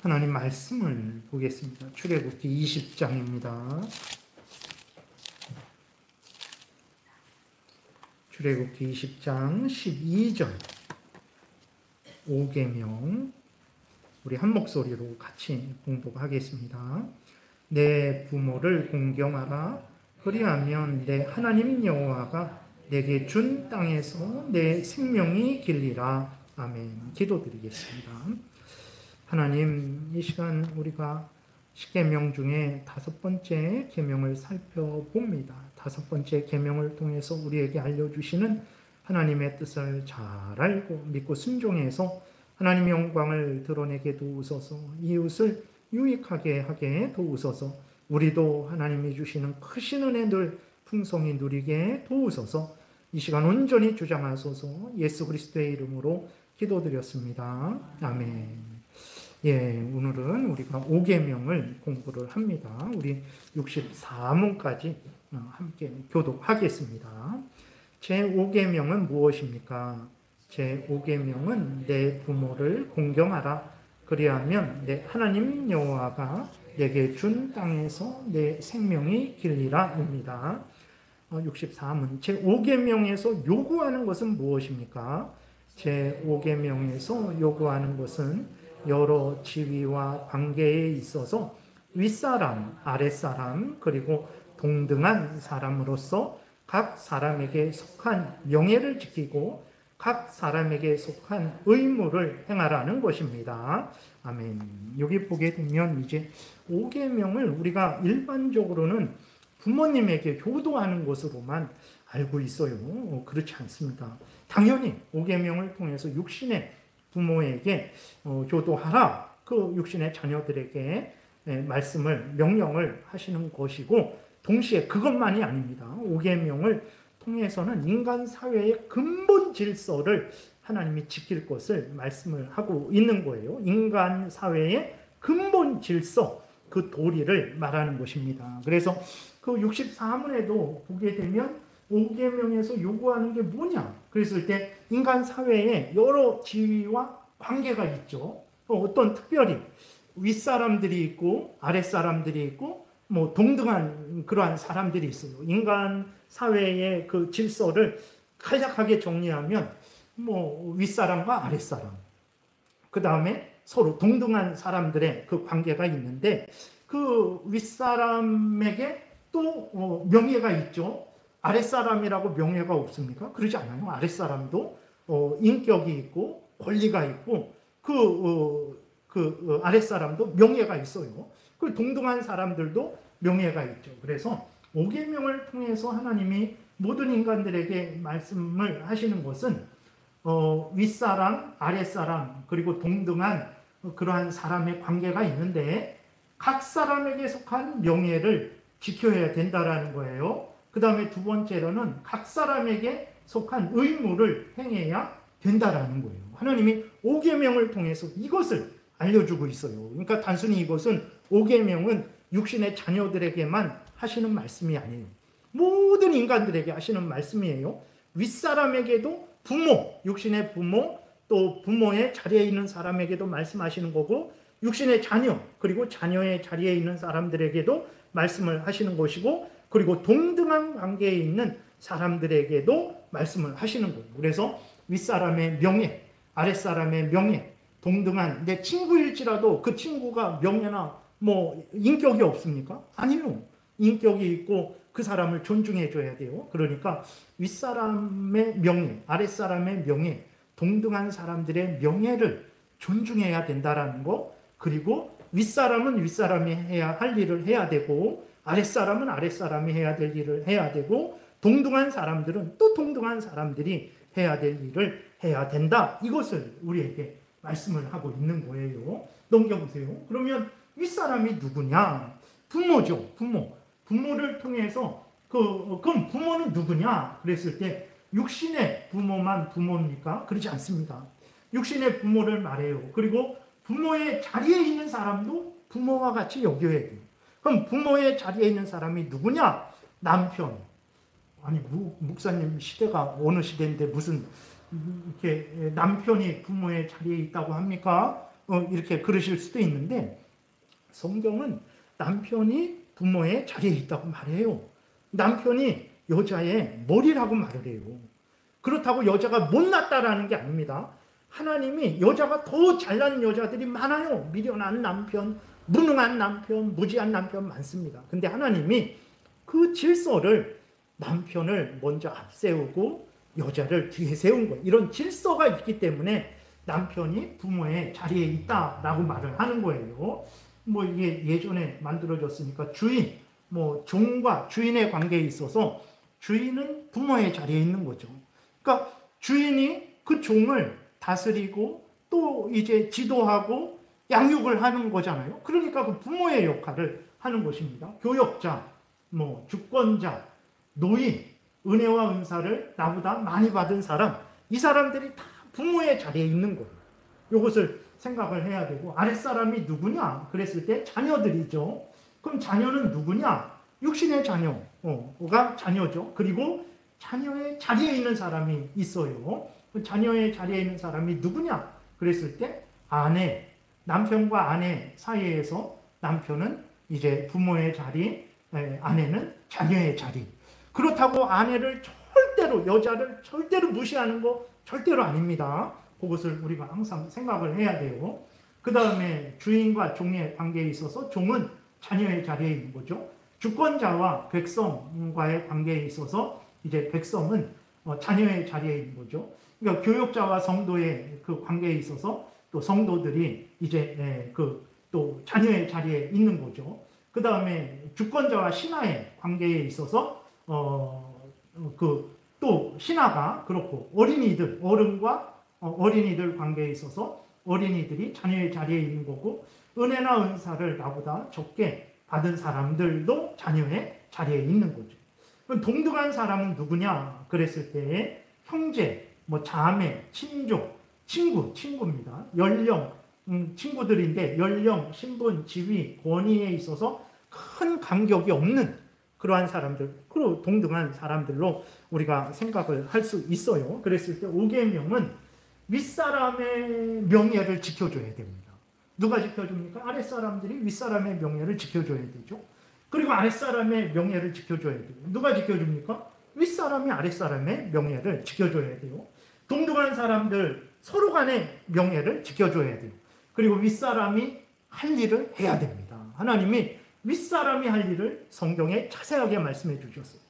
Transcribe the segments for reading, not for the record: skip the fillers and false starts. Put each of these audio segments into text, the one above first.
하나님 말씀을 보겠습니다. 출애굽기 20장입니다. 출애굽기 20장 12절 5계명 우리 한 목소리로 같이 공독하겠습니다. 내 부모를 공경하라. 그리하면 내 하나님 여호와가 내게 준 땅에서 내 생명이 길리라. 아멘. 기도드리겠습니다. 하나님, 이 시간 우리가 10계명 중에 5번째 계명을 살펴봅니다. 5번째 계명을 통해서 우리에게 알려주시는 하나님의 뜻을 잘 알고 믿고 순종해서 하나님의 영광을 드러내게 도우소서. 이웃을 유익하게 하게 도우소서. 우리도 하나님이 주시는 크신 은혜 늘 풍성히 누리게 도우소서. 이 시간 온전히 주장하소서. 예수 그리스도의 이름으로 기도드렸습니다. 아멘. 오늘은 우리가 5계명을 공부를 합니다. 우리 64문까지 함께 교독하겠습니다. 제5계명은 무엇입니까? 제5계명은 내 부모를 공경하라. 그리하면 내 하나님 여호와가 내게 준 땅에서 내 생명이 길리라입니다. 64문 제5계명에서 요구하는 것은 무엇입니까? 제5계명에서 요구하는 것은 여러 지위와 관계에 있어서 윗사람, 아랫사람, 그리고 동등한 사람으로서 각 사람에게 속한 명예를 지키고 각 사람에게 속한 의무를 행하라는 것입니다. 아멘. 여기 보게 되면 이제 5계명을 우리가 일반적으로는 부모님에게 효도하는 것으로만 알고 있어요. 그렇지 않습니다. 당연히 5계명을 통해서 육신의 부모에게 효도하라. 그 육신의 자녀들에게 말씀을 명령을 하시는 것이고 동시에 그것만이 아닙니다. 5계명을 통해서는 인간 사회의 근본 질서를 하나님이 지킬 것을 말씀을 하고 있는 거예요. 인간 사회의 근본 질서, 그 도리를 말하는 것입니다. 그래서 그 64문에도 보게 되면 5계명에서 요구하는 게 뭐냐? 그랬을 때 인간 사회에 여러 지위와 관계가 있죠. 어떤 특별히 윗사람들이 있고 아랫사람들이 있고 뭐 동등한 그러한 사람들이 있어요. 인간 사회의 그 질서를 간략하게 정리하면 뭐 윗사람과 아랫사람, 그 다음에 서로 동등한 사람들의 그 관계가 있는데 그 윗사람에게 또 명예가 있죠. 아랫사람이라고 명예가 없습니까? 그러지 않아요. 아랫사람도 인격이 있고 권리가 있고 그 아랫사람도 명예가 있어요. 그 동등한 사람들도 명예가 있죠. 그래서 5계명을 통해서 하나님이 모든 인간들에게 말씀을 하시는 것은 윗사람, 아랫사람, 그리고 동등한 그러한 사람의 관계가 있는데 각 사람에게 속한 명예를 지켜야 된다라는 거예요. 그 다음에 두 번째로는 각 사람에게 속한 의무를 행해야 된다라는 거예요. 하나님이 5계명을 통해서 이것을 알려주고 있어요. 그러니까 단순히 이것은 5계명은 육신의 자녀들에게만 하시는 말씀이 아니에요. 모든 인간들에게 하시는 말씀이에요. 윗사람에게도 부모, 육신의 부모, 또 부모의 자리에 있는 사람에게도 말씀하시는 거고 육신의 자녀, 그리고 자녀의 자리에 있는 사람들에게도 말씀을 하시는 것이고 그리고 동등한 관계에 있는 사람들에게도 말씀을 하시는 거예요. 그래서 윗사람의 명예, 아랫사람의 명예, 동등한 내 친구일지라도 그 친구가 명예나 뭐 인격이 없습니까? 아니요. 인격이 있고 그 사람을 존중해 줘야 돼요. 그러니까 윗사람의 명예, 아랫사람의 명예, 동등한 사람들의 명예를 존중해야 된다라는 거. 그리고 윗사람은 윗사람이 해야 할 일을 해야 되고 아랫사람은 아랫사람이 해야 될 일을 해야 되고 동등한 사람들은 또 동등한 사람들이 해야 될 일을 해야 된다. 이것을 우리에게 말씀을 하고 있는 거예요. 넘겨보세요. 그러면 윗사람이 누구냐? 부모죠. 부모. 부모를 통해서 그럼 부모는 누구냐? 그랬을 때 육신의 부모만 부모입니까? 그렇지 않습니다. 육신의 부모를 말해요. 그리고 부모의 자리에 있는 사람도 부모와 같이 여겨야 돼요. 그럼 부모의 자리에 있는 사람이 누구냐? 남편. 아니 목사님 시대가 어느 시대인데 무슨 이렇게 남편이 부모의 자리에 있다고 합니까? 이렇게 그러실 수도 있는데 성경은 남편이 부모의 자리에 있다고 말해요. 남편이 여자의 머리라고 말을 해요. 그렇다고 여자가 못났다라는 게 아닙니다. 하나님이 여자가 더 잘난 여자들이 많아요. 미련한 남편, 무능한 남편, 무지한 남편 많습니다. 근데 하나님이 그 질서를 남편을 먼저 앞세우고 여자를 뒤에 세운 거예요. 이런 질서가 있기 때문에 남편이 부모의 자리에 있다라고 말을 하는 거예요. 뭐 이게 예전에 만들어졌으니까 주인, 뭐 종과 주인의 관계에 있어서 주인은 부모의 자리에 있는 거죠. 그러니까 주인이 그 종을 다스리고 또 이제 지도하고 양육을 하는 거잖아요. 그러니까 그 부모의 역할을 하는 것입니다. 교역자, 뭐 주권자, 노인, 은혜와 은사를 나보다 많이 받은 사람, 이 사람들이 다 부모의 자리에 있는 거예요. 이것을 생각을 해야 되고, 아랫사람이 누구냐? 그랬을 때 자녀들이죠. 그럼 자녀는 누구냐? 육신의 자녀가 자녀죠. 그리고 자녀의 자리에 있는 사람이 있어요. 그 자녀의 자리에 있는 사람이 누구냐? 그랬을 때 아내, 남편과 아내 사이에서 남편은 이제 부모의 자리, 아내는 자녀의 자리. 그렇다고 아내를 절대로, 여자를 절대로 무시하는 거 절대로 아닙니다. 그것을 우리가 항상 생각을 해야 돼요. 그 다음에 주인과 종의 관계에 있어서 종은 자녀의 자리에 있는 거죠. 주권자와 백성과의 관계에 있어서 이제 백성은 자녀의 자리에 있는 거죠. 그러니까 교역자와 성도의 그 관계에 있어서 또 성도들이 이제 또 자녀의 자리에 있는 거죠. 그 다음에 주권자와 신하의 관계에 있어서 또 신하가 그렇고 어린이들, 어른과 어린이들 관계에 있어서 어린이들이 자녀의 자리에 있는 거고, 은혜나 은사를 나보다 적게 받은 사람들도 자녀의 자리에 있는 거죠. 그럼 동등한 사람은 누구냐? 그랬을 때 형제, 뭐 자매, 친족, 친구입니다. 연령, 친구들인데 연령, 신분, 지위, 권위에 있어서 큰 간격이 없는 그러한 사람들, 그리고 동등한 사람들로 우리가 생각을 할 수 있어요. 그랬을 때 5계명은 윗사람의 명예를 지켜줘야 됩니다. 누가 지켜줍니까? 아랫사람들이 윗사람의 명예를 지켜줘야 되죠. 그리고 아랫사람의 명예를 지켜줘야 돼요. 누가 지켜줍니까? 윗사람이 아랫사람의 명예를 지켜줘야 돼요. 동등한 사람들 서로 간의 명예를 지켜줘야 돼요. 그리고 윗사람이 할 일을 해야 됩니다. 하나님이 윗사람이 할 일을 성경에 자세하게 말씀해 주셨어요.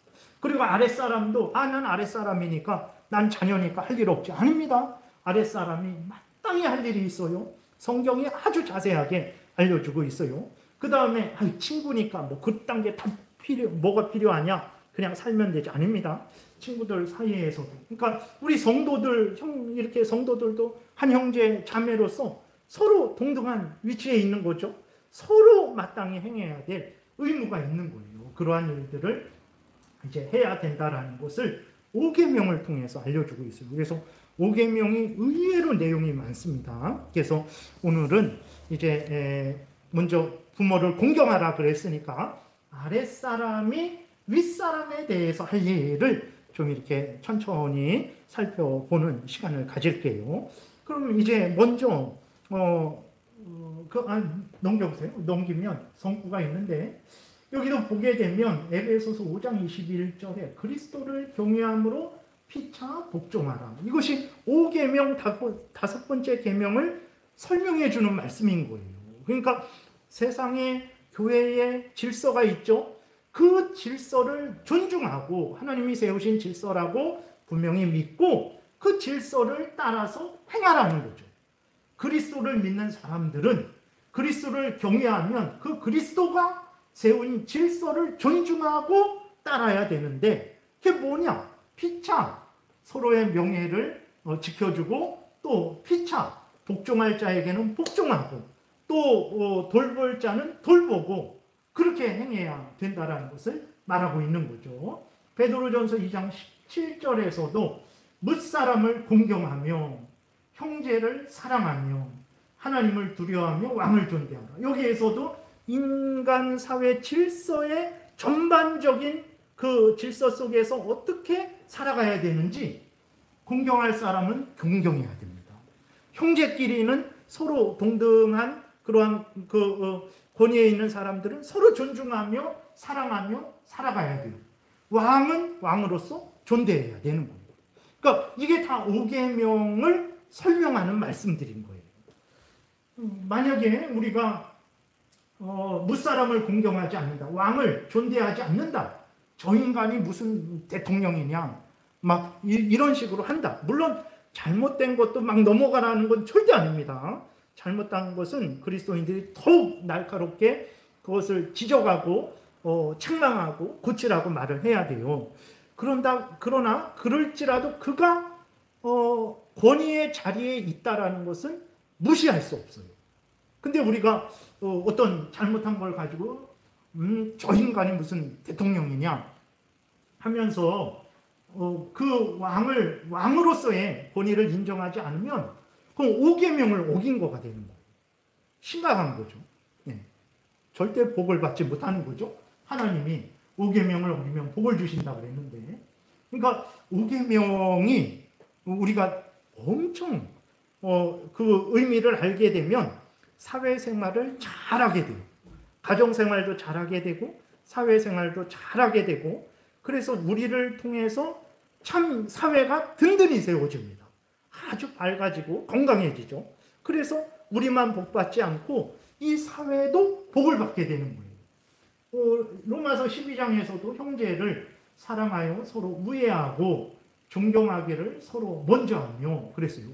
그리고 아랫사람도 난 아랫사람이니까 난 자녀니까 할 일 없지. 아닙니다. 아랫사람이 마땅히 할 일이 있어요. 성경이 아주 자세하게 알려주고 있어요. 그 다음에 친구니까 뭐 그딴 게 다 뭐가 필요하냐? 그냥 살면 되지. 아닙니다. 친구들 사이에서도. 그러니까 우리 성도들, 이렇게 성도들도 한 형제 자매로서 서로 동등한 위치에 있는 거죠. 서로 마땅히 행해야 될 의무가 있는 거예요. 그러한 일들을 이제 해야 된다라는 것을 5계명을 통해서 알려주고 있어요. 그래서 5계명이 의외로 내용이 많습니다. 그래서 오늘은 이제 먼저 부모를 공경하라 그랬으니까 아랫사람이 윗사람에 대해서 할 일을 좀 이렇게 천천히 살펴보는 시간을 가질게요. 그럼 이제 먼저 넘겨보세요. 넘기면 성구가 있는데 여기도 보게 되면 에베소서 5장 21절에 그리스도를 경외함으로 피차 복종하라. 이것이 5계명 다섯 번째 계명을 설명해 주는 말씀인 거예요. 그러니까 세상에 교회에 질서가 있죠. 그 질서를 존중하고 하나님이 세우신 질서라고 분명히 믿고 그 질서를 따라서 행하라는 거죠. 그리스도를 믿는 사람들은 그리스도를 경외하면 그 그리스도가 세운 질서를 존중하고 따라야 되는데 그게 뭐냐? 피차, 서로의 명예를 지켜주고 또 피차, 복종할 자에게는 복종하고 또 돌볼 자는 돌보고 그렇게 행해야 된다는 것을 말하고 있는 거죠. 베드로전서 2장 17절에서도 뭇사람을 공경하며 형제를 사랑하며 하나님을 두려워하며 왕을 존대하라. 여기에서도 인간 사회 질서의 전반적인 그 질서 속에서 어떻게 살아가야 되는지 공경할 사람은 존경해야 됩니다. 형제끼리는 서로 동등한 그러한 권위에 있는 사람들은 서로 존중하며 사랑하며 살아가야 돼요. 왕은 왕으로서 존대해야 되는 거예요. 그러니까 이게 다 5계명을 설명하는 말씀들인 거예요. 만약에 우리가 무사람을 공경하지 않는다, 왕을 존대하지 않는다, 저 인간이 무슨 대통령이냐, 막 이런 식으로 한다. 물론 잘못된 것도 막 넘어가라는 건 절대 아닙니다. 잘못된 것은 그리스도인들이 더욱 날카롭게 그것을 지적하고 책망하고 고치라고 말을 해야 돼요. 그러나 그럴지라도 그가 권위의 자리에 있다라는 것은 무시할 수 없어요. 근데 우리가 어떤 잘못한 걸 가지고 저 인간이 무슨 대통령이냐 하면서 그 왕으로서의 권위를 인정하지 않으면 그럼 5계명을 어긴 거가 되는 거예요. 심각한 거죠. 네. 절대 복을 받지 못하는 거죠. 하나님이 5계명을 어기면 복을 주신다고 그랬는데, 그러니까 5계명이 우리가 엄청 그 의미를 알게 되면 사회생활을 잘하게 돼요. 가정생활도 잘하게 되고 사회생활도 잘하게 되고, 그래서 우리를 통해서 참 사회가 든든히 세워집니다. 아주 밝아지고 건강해지죠. 그래서 우리만 복받지 않고 이 사회도 복을 받게 되는 거예요. 로마서 12장에서도 형제를 사랑하여 서로 우애하고 존경하기를 서로 먼저 하며 그랬어요.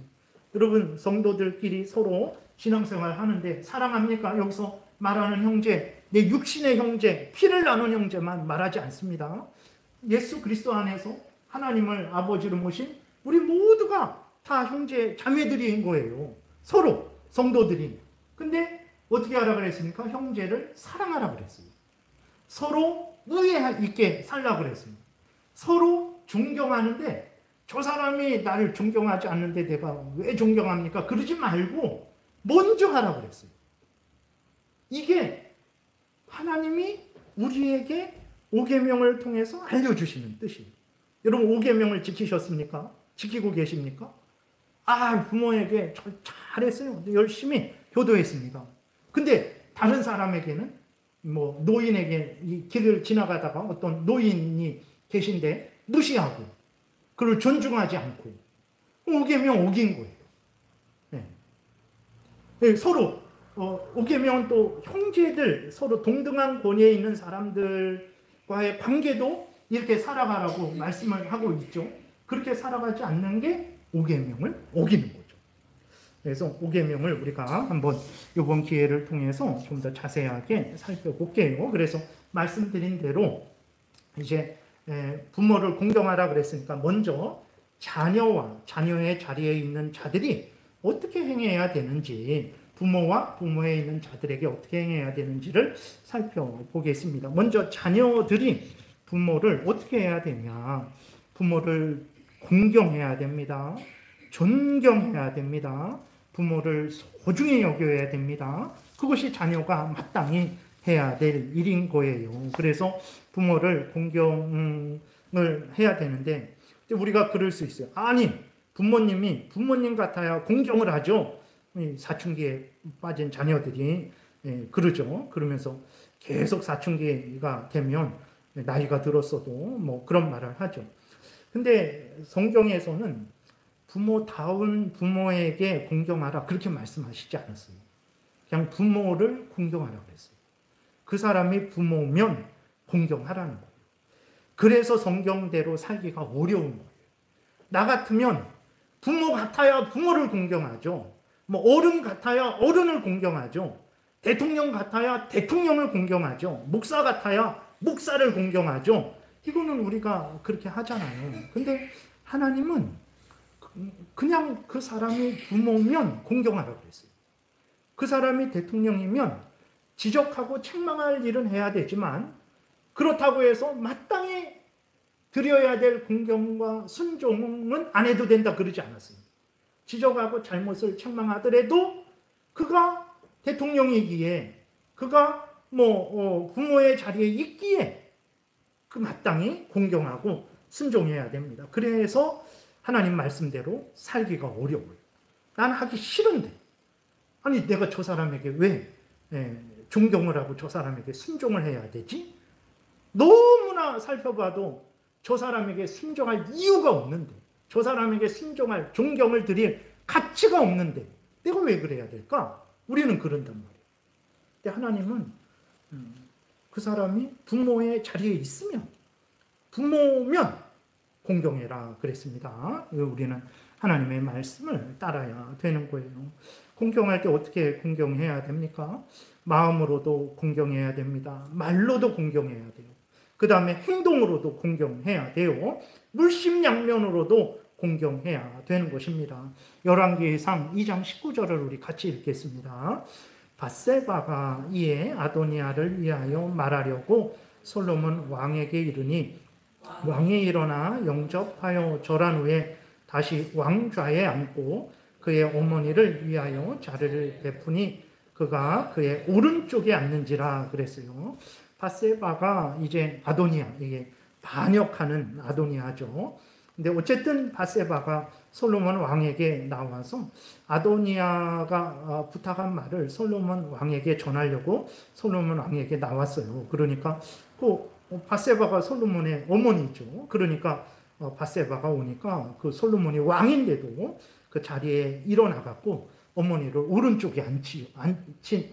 여러분, 성도들끼리 서로 신앙생활 하는데 사랑합니까? 여기서 말하는 형제, 내 육신의 형제, 피를 나눈 형제만 말하지 않습니다. 예수 그리스도 안에서 하나님을 아버지로 모신 우리 모두가 다 형제, 자매들인 거예요. 서로, 성도들이. 근데 어떻게 하라 그랬습니까? 형제를 사랑하라 그랬어요. 서로 우애 있게 살라 그랬어요. 서로 존경하는데 저 사람이 나를 존경하지 않는데 내가 왜 존경합니까? 그러지 말고 먼저 하라 그랬어요. 이게 하나님이 우리에게 5계명을 통해서 알려주시는 뜻이에요. 여러분 5계명을 지키셨습니까? 지키고 계십니까? 부모에게 잘했어요. 열심히 효도했습니다. 근데 다른 사람에게는 뭐 노인에게 이 길을 지나가다가 어떤 노인이 계신데 무시하고 그를 존중하지 않고 5계명 어긴 거예요. 네. 네, 서로 5계명은 또 형제들 서로 동등한 권위에 있는 사람들과의 관계도 이렇게 살아가라고 말씀을 하고 있죠. 그렇게 살아가지 않는 게 5계명을 어기는 거죠. 그래서 5계명을 우리가 한번 이번 기회를 통해서 좀 더 자세하게 살펴볼게요. 그래서 말씀드린 대로 이제 부모를 공경하라 그랬으니까 먼저 자녀와 자녀의 자리에 있는 자들이 어떻게 행해야 되는지, 부모와 부모에 있는 자들에게 어떻게 행해야 되는지를 살펴보겠습니다. 먼저 자녀들이 부모를 어떻게 해야 되냐. 부모를 공경해야 됩니다. 존경해야 됩니다. 부모를 소중히 여겨야 됩니다. 그것이 자녀가 마땅히 해야 될 일인 거예요. 그래서 부모를 공경을 해야 되는데 우리가 그럴 수 있어요. 아니, 부모님이 부모님 같아야 공경을 하죠. 사춘기에 빠진 자녀들이 그러죠. 그러면서 계속 사춘기가 되면 나이가 들었어도 뭐 그런 말을 하죠. 근데 성경에서는 부모다운 부모에게 공경하라 그렇게 말씀하시지 않았어요. 그냥 부모를 공경하라 그랬어요. 그 사람이 부모면 공경하라는 거예요. 그래서 성경대로 살기가 어려운 거예요. 나 같으면 부모 같아야 부모를 공경하죠. 뭐 어른 같아야 어른을 공경하죠. 대통령 같아야 대통령을 공경하죠. 목사 같아야 목사를 공경하죠. 이거는 우리가 그렇게 하잖아요. 근데 하나님은 그냥 그 사람이 부모면 공경하라고 그랬어요. 그 사람이 대통령이면 지적하고 책망할 일은 해야 되지만 그렇다고 해서 마땅히 드려야 될 공경과 순종은 안 해도 된다 그러지 않았어요. 지적하고 잘못을 책망하더라도 그가 대통령이기에 그가 부모의 자리에 있기에 그 마땅히 공경하고 순종해야 됩니다. 그래서 하나님 말씀대로 살기가 어려워요. 난 하기 싫은데 아니 내가 저 사람에게 왜 존경을 하고 저 사람에게 순종을 해야 되지? 너무나 살펴봐도 저 사람에게 순종할 이유가 없는데, 저 사람에게 순종할 존경을 드릴 가치가 없는데 내가 왜 그래야 될까? 우리는 그런단 말이에요. 근데 하나님은 그 사람이 부모의 자리에 있으면, 부모면 공경해라 그랬습니다. 우리는 하나님의 말씀을 따라야 되는 거예요. 공경할 때 어떻게 공경해야 됩니까? 마음으로도 공경해야 됩니다. 말로도 공경해야 돼요. 그 다음에 행동으로도 공경해야 돼요. 물심양면으로도 공경해야 되는 것입니다. 열왕기상 2장 19절을 우리 같이 읽겠습니다. 밧세바가 이에 아도니아를 위하여 말하려고 솔로몬 왕에게 이르니 왕이 일어나 영접하여 절한 후에 다시 왕좌에 앉고 그의 어머니를 위하여 자리를 베푸니 그가 그의 오른쪽에 앉는지라 그랬어요. 밧세바가 이제 아도니아, 이게 반역하는 아도니아죠. 근데 어쨌든 밧세바가 솔로몬 왕에게 나와서 아도니아가 부탁한 말을 솔로몬 왕에게 전하려고 솔로몬 왕에게 나왔어요. 그러니까 밧세바가 솔로몬의 어머니죠. 그러니까 밧세바가 오니까 그 솔로몬이 왕인데도 그 자리에 일어나갖고 어머니를 오른쪽에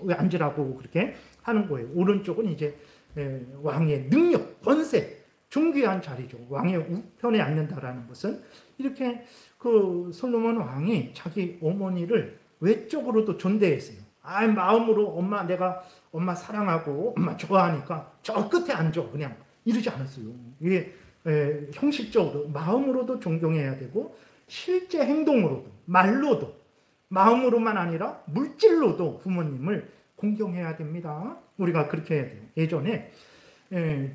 앉으라고 그렇게 하는 거예요. 오른쪽은 이제 왕의 능력, 권세, 존귀한 자리죠. 왕의 우편에 앉는다라는 것은 이렇게 그 솔로몬 왕이 자기 어머니를 외적으로도 존대했어요. 마음으로 내가 엄마 사랑하고 엄마 좋아하니까 저 끝에 앉아 그냥 이러지 않았어요. 이게 형식적으로 마음으로도 존경해야 되고 실제 행동으로도 말로도 마음으로만 아니라 물질로도 부모님을 공경해야 됩니다. 우리가 그렇게 해야 돼요. 예전에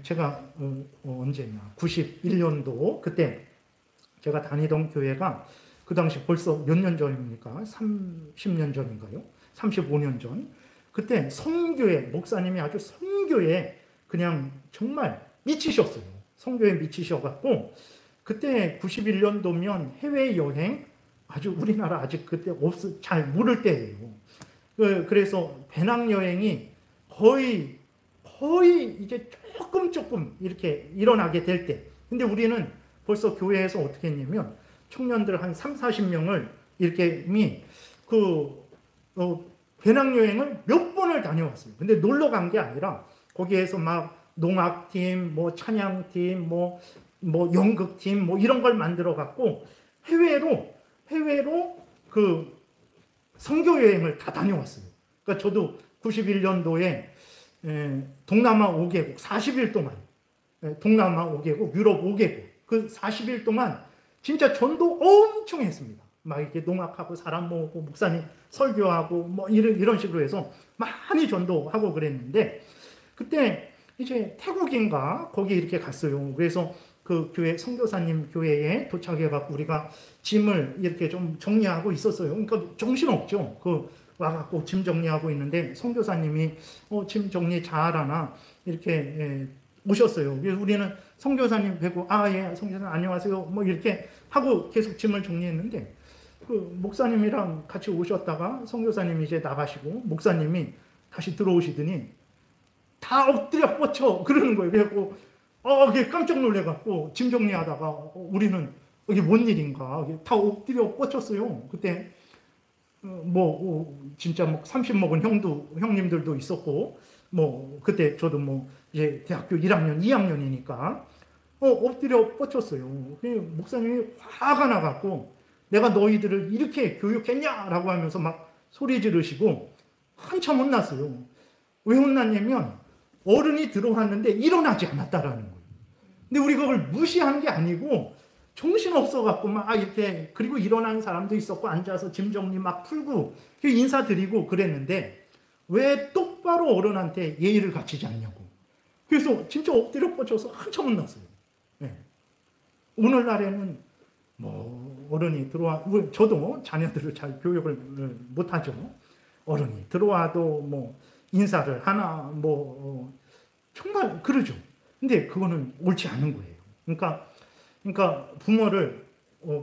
제가 언제냐 91년도 그때 제가 다니던 교회가 그 당시 벌써 몇 년 전입니까? 30년 전인가요? 35년 전. 그때 선교회 목사님이 아주 선교에 그냥 정말 미치셨어요. 선교에 미치셔갖고 그때 91년도면 해외여행 아주 우리나라 아직 그때 잘 모를 때예요. 그래서 배낭여행이 거의 이제 조금 이렇게 일어나게 될 때. 근데 우리는 벌써 교회에서 어떻게 했냐면 청년들 한 3, 40명을 이렇게 배낭여행을 몇 번을 다녀왔어요. 근데 놀러 간 게 아니라 거기에서 막 농악팀, 찬양팀, 연극팀, 이런 걸 만들어 갖고 해외로 그 선교여행을 다 다녀왔어요. 그러니까 저도 91년도에 동남아 5개국 40일 동안, 동남아 5개국, 유럽 5개국, 그 40일 동안 진짜 전도 엄청 했습니다. 막 이렇게 농악하고 사람 모으고 목사님 설교하고 이런 식으로 해서 많이 전도하고 그랬는데 그때 이제 태국인가 거기 이렇게 갔어요. 그래서 그 교회 선교사님 교회에 도착해갖고 우리가 짐을 이렇게 좀 정리하고 있었어요. 그러니까 정신없죠. 와갖고 짐 정리하고 있는데 선교사님이 짐 정리 잘하나 이렇게 오셨어요. 그래서 우리는 선교사님 뵈고 예 선교사님 안녕하세요 이렇게 하고 계속 짐을 정리했는데 그 목사님이랑 같이 오셨다가 선교사님이 이제 나가시고 목사님이 다시 들어오시더니 다 엎드려 뻗쳐 그러는 거예요. 그래갖고 깜짝 놀래갖고 짐 정리하다가 우리는 이게 뭔 일인가 다 엎드려 뻗쳤어요. 그때 진짜 30 먹은 형님들도 있었고 그때 저도 이제 대학교 1학년 2학년이니까 엎드려 뻗쳤어요. 목사님이 화가 나갖고 내가 너희들을 이렇게 교육했냐라고 하면서 막 소리 지르시고 한참 혼났어요. 왜 혼났냐면 어른이 들어왔는데 일어나지 않았다라는 거예요. 근데 우리가 그걸 무시한 게 아니고 정신없어갖고 이렇게 그리고 일어난 사람도 있었고 앉아서 짐 정리 막 풀고 인사드리고 그랬는데 왜 똑바로 어른한테 예의를 갖추지 않냐고. 그래서 진짜 엎드려 뻗쳐서 한참 혼났어요. 네. 오늘날에는 어른이 들어와 저도 자녀들을 잘 교육을 못하죠. 어른이 들어와도 인사를 하나 정말 그러죠. 근데 그거는 옳지 않은 거예요. 그러니까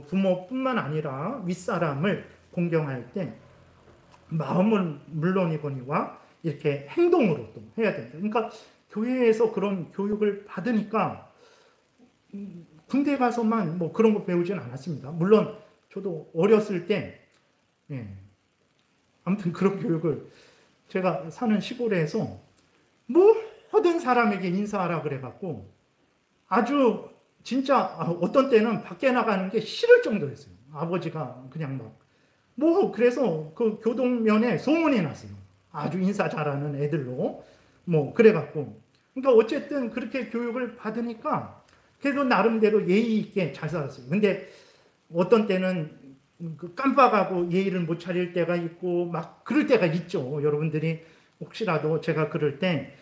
부모뿐만 아니라 윗사람을 공경할 때 마음은 물론이거니와 이렇게 행동으로도 해야 된다. 그러니까 교회에서 그런 교육을 받으니까 군대 가서만 뭐 그런 거 배우진 않았습니다. 물론 저도 어렸을 때 예, 아무튼 그런 교육을 제가 사는 시골에서 모든 사람에게 인사하라 그래갖고 아주 진짜 어떤 때는 밖에 나가는 게 싫을 정도였어요. 아버지가 그냥 그래서 그 교동면에 소문이 났어요. 아주 인사 잘하는 애들로 그래갖고 그러니까 어쨌든 그렇게 교육을 받으니까 그래도 나름대로 예의 있게 잘 살았어요. 근데 어떤 때는 깜빡하고 예의를 못 차릴 때가 있고 막 그럴 때가 있죠. 여러분들이 혹시라도 제가 그럴 때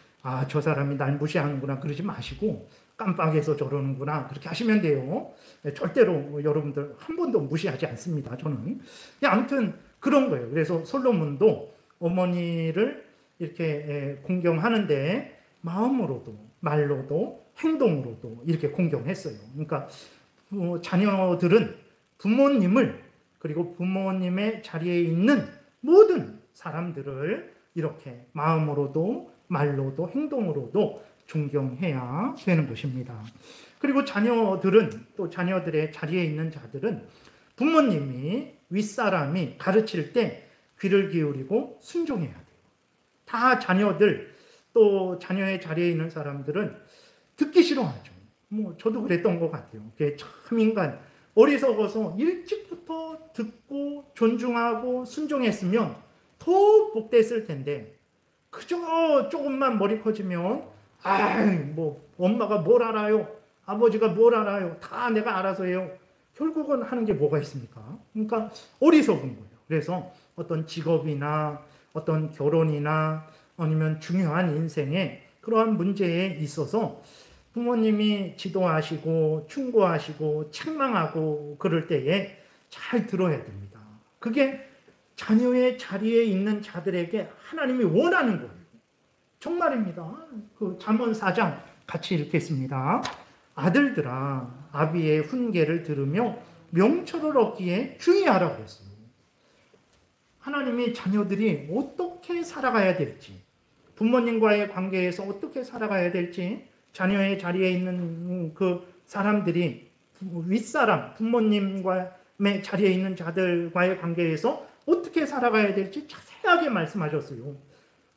저 사람이 날 무시하는구나 그러지 마시고 깜빡해서 저러는구나 그렇게 하시면 돼요. 절대로 여러분들 한 번도 무시하지 않습니다. 저는 아무튼 그런 거예요. 그래서 솔로몬도 어머니를 이렇게 공경하는데 마음으로도 말로도 행동으로도 이렇게 공경했어요. 그러니까 자녀들은 부모님을 그리고 부모님의 자리에 있는 모든 사람들을 이렇게 마음으로도 말로도 행동으로도 존경해야 되는 것입니다. 그리고 자녀들은 또 자녀들의 자리에 있는 자들은 부모님이 윗사람이 가르칠 때 귀를 기울이고 순종해야 돼요. 다 자녀들 또 자녀의 자리에 있는 사람들은 듣기 싫어하죠. 저도 그랬던 것 같아요. 그게 참 인간 어리석어서 일찍부터 듣고 존중하고 순종했으면 더 복됐을 텐데 그저 조금만 머리 커지면 엄마가 뭘 알아요? 아버지가 뭘 알아요? 다 내가 알아서 해요. 결국은 하는 게 뭐가 있습니까? 그러니까 어리석은 거예요. 그래서 어떤 직업이나 어떤 결혼이나 아니면 중요한 인생에 그러한 문제에 있어서 부모님이 지도하시고 충고하시고 책망하고 그럴 때에 잘 들어야 됩니다. 그게 자녀의 자리에 있는 자들에게 하나님이 원하는 거예요. 정말입니다. 그 잠언 4장 같이 읽겠습니다. 아들들아 아비의 훈계를 들으며 명철을 얻기에 주의하라고 그랬어요. 하나님이 자녀들이 어떻게 살아가야 될지 부모님과의 관계에서 어떻게 살아가야 될지 자녀의 자리에 있는 그 사람들이 윗사람 부모님과의 자리에 있는 자들과의 관계에서 어떻게 살아가야 될지 자세하게 말씀하셨어요.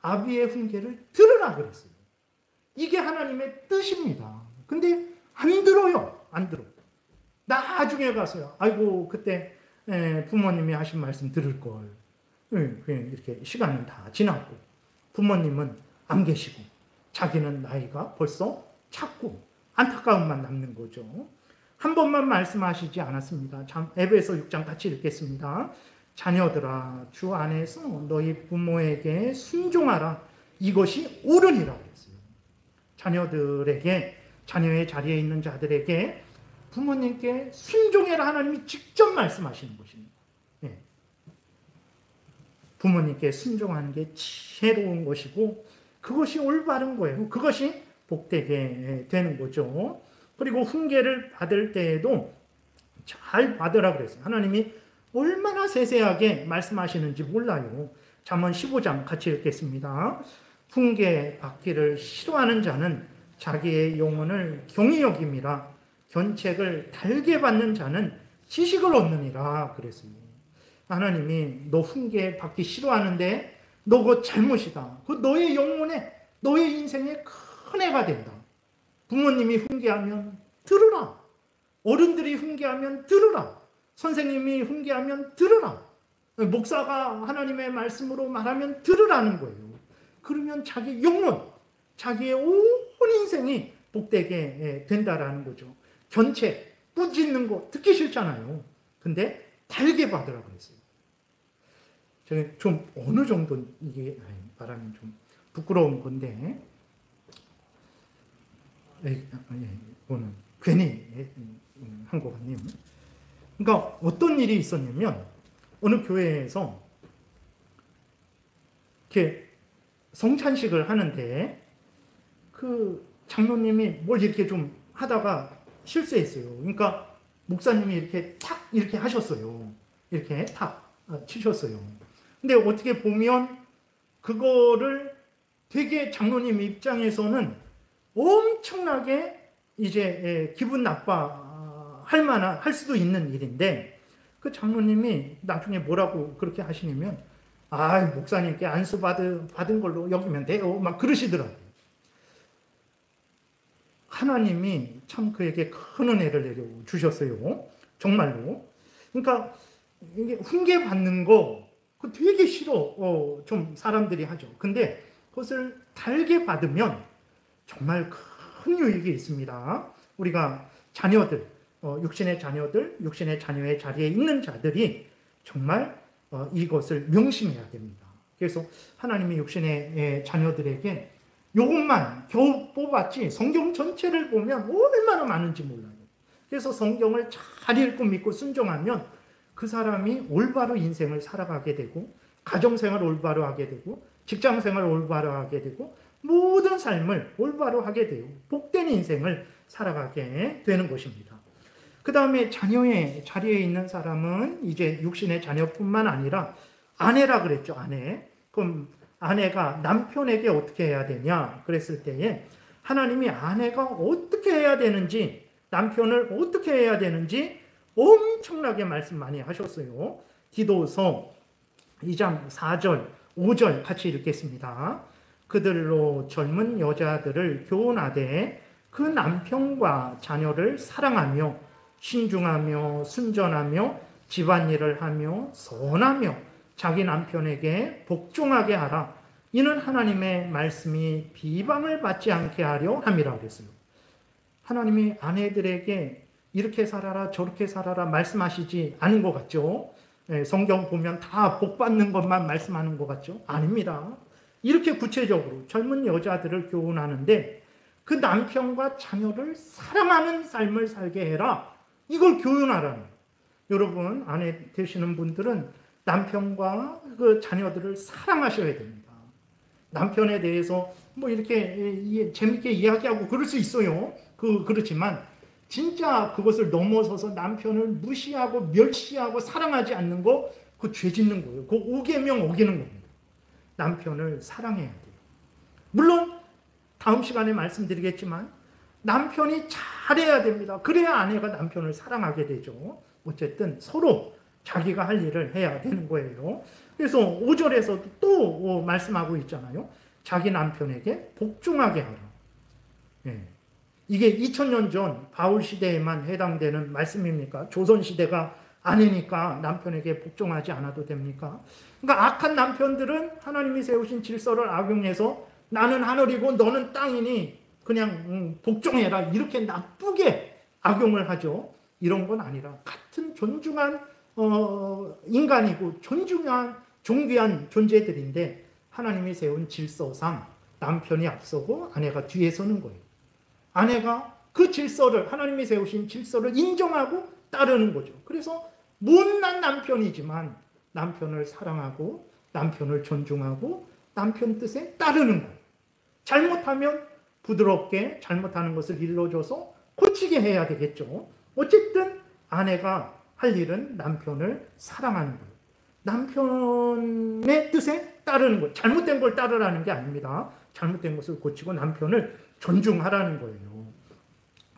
아비의 훈계를 들으라 그랬어요. 이게 하나님의 뜻입니다. 근데 안 들어요. 안 들어. 나중에 가서요. 아이고 그때 부모님이 하신 말씀 들을 걸. 이렇게 시간은 다 지났고 부모님은 안 계시고 자기는 나이가 벌써 찼고 안타까움만 남는 거죠. 한 번만 말씀하시지 않았습니다. 에베소 6장 같이 읽겠습니다. 자녀들아 주 안에서 너희 부모에게 순종하라. 이것이 옳으니라 그랬어요. 자녀들에게 자녀의 자리에 있는 자들에게 부모님께 순종해라 하나님이 직접 말씀하시는 것입니다. 네. 부모님께 순종하는 게 지혜로운 것이고 그것이 올바른 거예요. 그것이 복되게 되는 거죠. 그리고 훈계를 받을 때에도 잘 받으라 그랬어요. 하나님이 얼마나 세세하게 말씀하시는지 몰라요. 잠언 15장 같이 읽겠습니다. 훈계 받기를 싫어하는 자는 자기의 영혼을 경히 여김이라 견책을 달게 받는 자는 지식을 얻느니라 그랬어요. 하나님이 너 훈계 받기 싫어하는데 너 그거 잘못이다. 그 너의 영혼에 너의 인생에 큰 해가 된다. 부모님이 훈계하면 들으라. 어른들이 훈계하면 들으라. 선생님이 훈계하면 들으라. 목사가 하나님의 말씀으로 말하면 들으라는 거예요. 그러면 자기 영혼, 자기의 온 인생이 복되게 된다라는 거죠. 견책, 꾸짖는 거 듣기 싫잖아요. 근데 달게 받으라고 했어요. 제가 좀 어느 정도 이게 말하면 좀 부끄러운 건데 이거는 괜히 한 것 같네요. 그러니까 어떤 일이 있었냐면 어느 교회에서 이렇게 성찬식을 하는데 그 장로님이 뭘 이렇게 좀 하다가 실수했어요. 그러니까 목사님이 이렇게 탁 이렇게 하셨어요. 이렇게 탁 치셨어요. 근데 어떻게 보면 그거를 되게 장로님 입장에서는 엄청나게 이제 기분 할 수도 있는 일인데, 그 장로님이 나중에 뭐라고 그렇게 하시냐면, 목사님께 안수 받은 걸로 여기면 돼요, 막 그러시더라고요. 하나님이 참 그에게 큰 은혜를 내려주셨어요. 정말로. 그러니까 이게 훈계 받는 거 그 되게 싫어. 좀 사람들이 하죠. 근데 그것을 달게 받으면 정말 큰 유익이 있습니다. 우리가 자녀들, 육신의 자녀들, 육신의 자녀의 자리에 있는 자들이 정말 이것을 명심해야 됩니다. 그래서 하나님이 육신의 자녀들에게 요것만 겨우 뽑았지 성경 전체를 보면 얼마나 많은지 몰라요. 그래서 성경을 잘 읽고 믿고 순종하면 그 사람이 올바로 인생을 살아가게 되고, 가정생활을 올바로 하게 되고, 직장생활을 올바로 하게 되고, 모든 삶을 올바로 하게 돼요. 복된 인생을 살아가게 되는 것입니다. 그 다음에 자녀의 자리에 있는 사람은 이제 육신의 자녀뿐만 아니라 아내라 그랬죠. 아내. 그럼 아내가 남편에게 어떻게 해야 되냐 그랬을 때에 하나님이 아내가 어떻게 해야 되는지, 남편을 어떻게 해야 되는지 엄청나게 말씀 많이 하셨어요. 디도서 2장 4절 5절 같이 읽겠습니다. 그들로 젊은 여자들을 교훈하되 그 남편과 자녀를 사랑하며 신중하며 순전하며 집안일을 하며 선하며 자기 남편에게 복종하게 하라. 이는 하나님의 말씀이 비방을 받지 않게 하려 함이라 그랬어요. 하나님이 아내들에게 이렇게 살아라 저렇게 살아라 말씀하시지 않은 것 같죠? 성경 보면 다 복 받는 것만 말씀하는 것 같죠? 아닙니다. 이렇게 구체적으로 젊은 여자들을 교훈하는데 그 남편과 자녀를 사랑하는 삶을 살게 해라. 이걸 교훈하라는 거예요. 여러분, 아내 되시는 분들은 남편과 그 자녀들을 사랑하셔야 됩니다. 남편에 대해서 뭐 이렇게 재밌게 이야기하고 그럴 수 있어요. 그렇지만 진짜 그것을 넘어서서 남편을 무시하고 멸시하고 사랑하지 않는 거, 그 죄 짓는 거예요. 그 5계명 어기는 겁니다. 남편을 사랑해야 돼요. 물론 다음 시간에 말씀드리겠지만 남편이 잘해야 됩니다. 그래야 아내가 남편을 사랑하게 되죠. 어쨌든 서로 자기가 할 일을 해야 되는 거예요. 그래서 5절에서도 또 말씀하고 있잖아요. 자기 남편에게 복종하게 하라. 네. 이게 2000년 전 바울 시대에만 해당되는 말씀입니까? 조선 시대가 아니니까 남편에게 복종하지 않아도 됩니까? 그러니까 악한 남편들은 하나님이 세우신 질서를 악용해서 나는 하늘이고 너는 땅이니 그냥 복종해라, 이렇게 나쁘게 악용을 하죠. 이런 건 아니라 같은 존중한 인간이고 존귀한 존재들인데 하나님이 세운 질서상 남편이 앞서고 아내가 뒤에 서는 거예요. 아내가 그 질서를, 하나님이 세우신 질서를 인정하고 따르는 거죠. 그래서 못난 남편이지만 남편을 사랑하고 남편을 존중하고 남편 뜻에 따르는 거예요. 잘못하면 부드럽게 잘못하는 것을 일러줘서 고치게 해야 되겠죠. 어쨌든 아내가 할 일은 남편을 사랑하는 거예요. 남편의 뜻에 따르는 거예요. 잘못된 걸 따르라는 게 아닙니다. 잘못된 것을 고치고 남편을 존중하라는 거예요.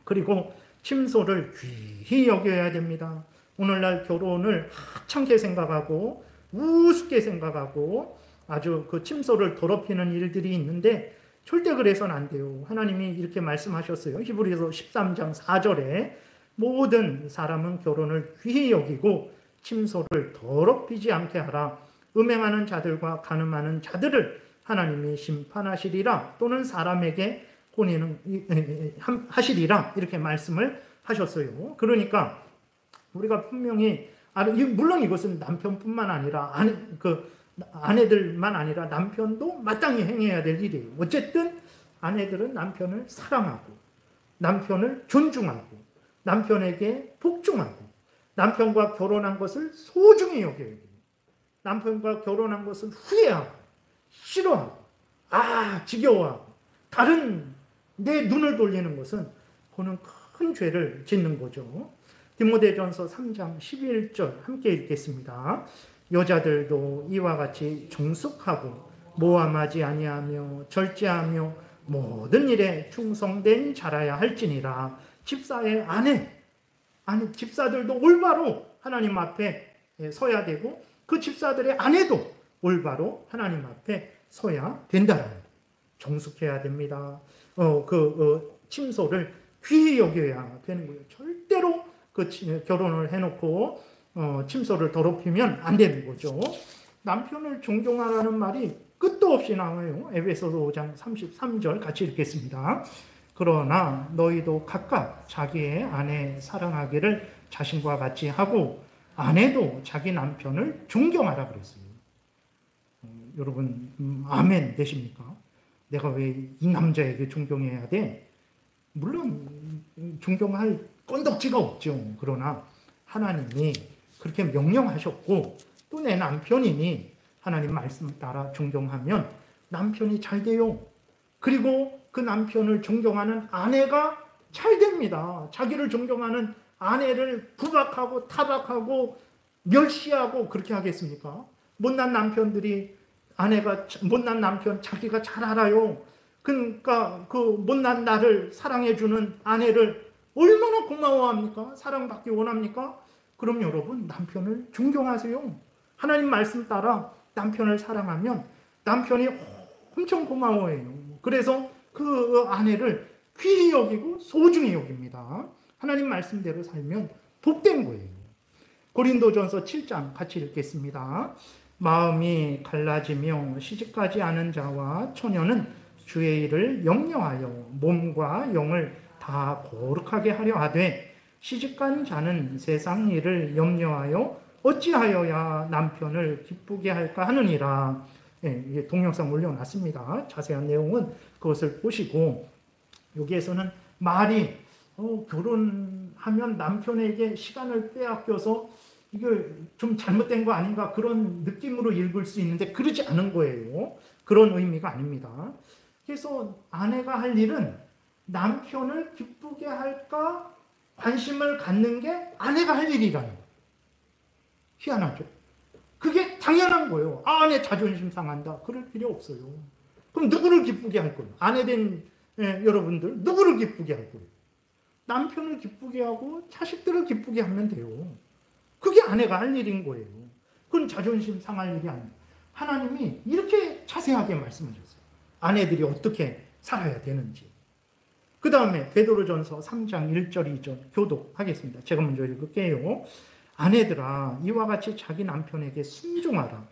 그리고 침소를 귀히 여겨야 됩니다. 오늘날 결혼을 하찮게 생각하고 우습게 생각하고 아주 그 침소를 더럽히는 일들이 있는데 절대 그래서는 안 돼요. 하나님이 이렇게 말씀하셨어요. 히브리서 13장 4절에 모든 사람은 결혼을 귀히 여기고 침소를 더럽히지 않게 하라. 음행하는 자들과 간음하는 자들을 하나님이 심판하시리라. 또는 사람에게 혼인은 하시리라. 이렇게 말씀을 하셨어요. 그러니까 우리가 분명히, 물론 이것은 남편뿐만 아니라 아내들만 아니라 남편도 마땅히 행해야 될 일이에요. 어쨌든 아내들은 남편을 사랑하고 남편을 존중하고 남편에게 복종하고 남편과 결혼한 것을 소중히 여겨야 돼요. 남편과 결혼한 것을 후회하고 싫어하고 지겨워하고 다른 내 눈을 돌리는 것은 그는 큰 죄를 짓는 거죠. 디모데전서 3장 11절 함께 읽겠습니다. 여자들도 이와 같이 정숙하고 모함하지 아니하며 절제하며 모든 일에 충성된 자라야 할지니라. 집사의 집사들도 올바로 하나님 앞에 서야 되고 그 집사들의 아내도 올바로 하나님 앞에 서야 된다는 거예요. 정숙해야 됩니다. 침소를 귀히 여겨야 되는 거예요. 절대로 결혼을 해놓고 침소를 더럽히면 안 되는 거죠. 남편을 존경하라는 말이 끝도 없이 나와요. 에베소서 5장 33절 같이 읽겠습니다. 그러나 너희도 각각 자기의 아내 사랑하기를 자신과 같이 하고 아내도 자기 남편을 존경하라 그랬어요. 여러분 아멘 되십니까? 내가 왜 이 남자에게 존경해야 돼? 물론 존경할 건덕지가 없죠. 그러나 하나님이 그렇게 명령하셨고 또 내 남편이니 하나님 말씀 따라 존경하면 남편이 잘 돼요. 그리고 그 남편을 존경하는 아내가 잘 됩니다. 자기를 존경하는 아내를 구박하고 타박하고 멸시하고 그렇게 하겠습니까? 못난 남편 자기가 잘 알아요. 그러니까 그 못난 나를 사랑해주는 아내를 얼마나 고마워합니까? 사랑받기 원합니까? 그럼 여러분 남편을 존경하세요. 하나님 말씀 따라 남편을 사랑하면 남편이 엄청 고마워해요. 그래서 그 아내를 귀히 여기고 소중히 여깁니다. 하나님 말씀대로 살면 복된 거예요. 고린도전서 7장 같이 읽겠습니다. 마음이 갈라지며 시집가지 않은 자와 처녀는 주의 일을 염려하여 몸과 영을 다 거룩하게 하려 하되 시집간 자는 세상 일을 염려하여 어찌하여야 남편을 기쁘게 할까 하느니라. 예, 동영상 올려놨습니다. 자세한 내용은 그것을 보시고 여기에서는 말이 결혼하면 남편에게 시간을 빼앗겨서 이걸 좀 잘못된 거 아닌가 그런 느낌으로 읽을 수 있는데 그러지 않은 거예요. 그런 의미가 아닙니다. 그래서 아내가 할 일은 남편을 기쁘게 할까 관심을 갖는 게 아내가 할 일이라는 거예요. 희한하죠? 그게 당연한 거예요. 아내 자존심 상한다. 그럴 필요 없어요. 그럼 누구를 기쁘게 할 거예요? 아내된 여러분들 누구를 기쁘게 할 거예요? 남편을 기쁘게 하고 자식들을 기쁘게 하면 돼요. 그게 아내가 할 일인 거예요. 그건 자존심 상할 일이 아니에요. 하나님이 이렇게 자세하게 말씀하셨어요. 아내들이 어떻게 살아야 되는지. 그 다음에 베드로전서 3장 1절 2절 교독하겠습니다. 제가 먼저 읽을게요. 아내들아 이와 같이 자기 남편에게 순종하라.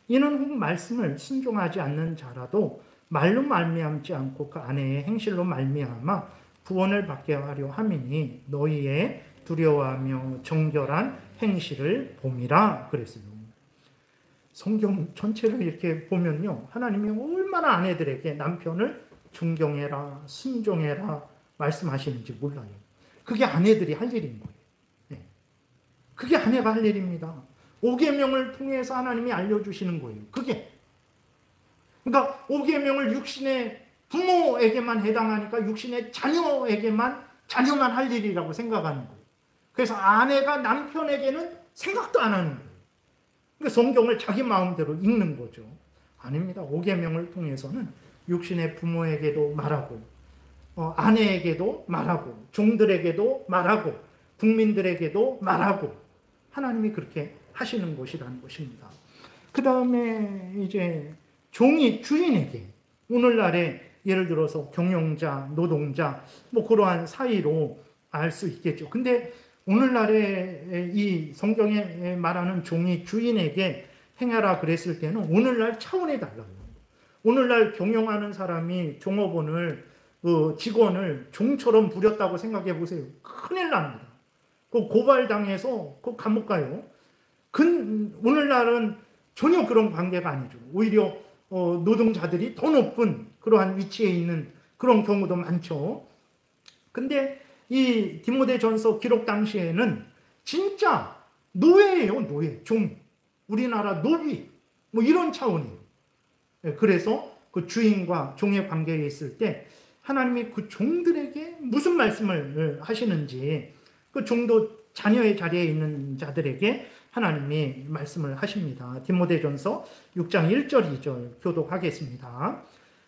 이는 혹 말씀을 순종하지 않는 자라도 말로 말미암지 않고 그 아내의 행실로 말미암아 구원을 받게 하려 함이니 너희의 두려워하며 정결한 행실을 봄이라 그랬어요. 성경 전체를 이렇게 보면요, 하나님이 얼마나 아내들에게 남편을 존경해라, 순종해라 말씀하시는지 몰라요. 그게 아내들이 할 일인 거예요. 네. 그게 아내가 할 일입니다. 5계명을 통해서 하나님이 알려주시는 거예요. 그게. 그러니까 5계명을 육신의 부모에게만 해당하니까 육신의 자녀만 할 일이라고 생각하는 거예요. 그래서 아내가 남편에게는 생각도 안 하는 거예요. 그러니까 성경을 자기 마음대로 읽는 거죠. 아닙니다. 5계명을 통해서는 육신의 부모에게도 말하고 아내에게도 말하고 종들에게도 말하고 국민들에게도 말하고 하나님이 그렇게 하시는 것이라는 것입니다. 그 다음에 이제 종이 주인에게 오늘날에 예를 들어서 경영자, 노동자 뭐 그러한 사이로 알 수 있겠죠. 근데 오늘날에 이 성경에 말하는 종이 주인에게 행하라 그랬을 때는 오늘날 차원이 달라요. 오늘날 경영하는 사람이 종업원을 직원을 종처럼 부렸다고 생각해 보세요. 큰일 납니다. 그 고발당해서 그 감옥 가요. 오늘날은 전혀 그런 관계가 아니죠. 오히려 노동자들이 더 높은 그러한 위치에 있는 그런 경우도 많죠. 근데 이 디모데전서 기록 당시에는 진짜 노예예요, 노예, 종. 우리나라 노비, 뭐 이런 차원이에요. 그래서 그 주인과 종의 관계에 있을 때 하나님이 그 종들에게 무슨 말씀을 하시는지 그 종도 자녀의 자리에 있는 자들에게 하나님이 말씀을 하십니다. 디모데전서 6장 1절 2절 교독하겠습니다.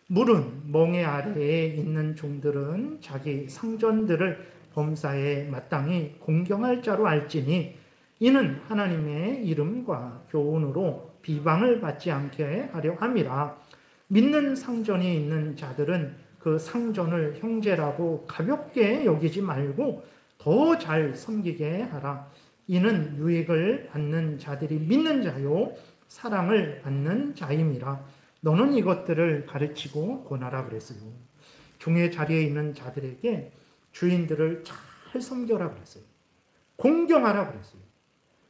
물은 멍에 아래에 있는 종들은 자기 상전들을 범사에 마땅히 공경할 자로 알지니 이는 하나님의 이름과 교훈으로 비방을 받지 않게 하려 함이라. 믿는 상전이 있는 자들은 그 상전을 형제라고 가볍게 여기지 말고 더 잘 섬기게 하라. 이는 유익을 받는 자들이 믿는 자요 사랑을 받는 자임이라. 너는 이것들을 가르치고 권하라 그랬어요. 종의 자리에 있는 자들에게 주인들을 잘 섬겨라 그랬어요. 공경하라 그랬어요.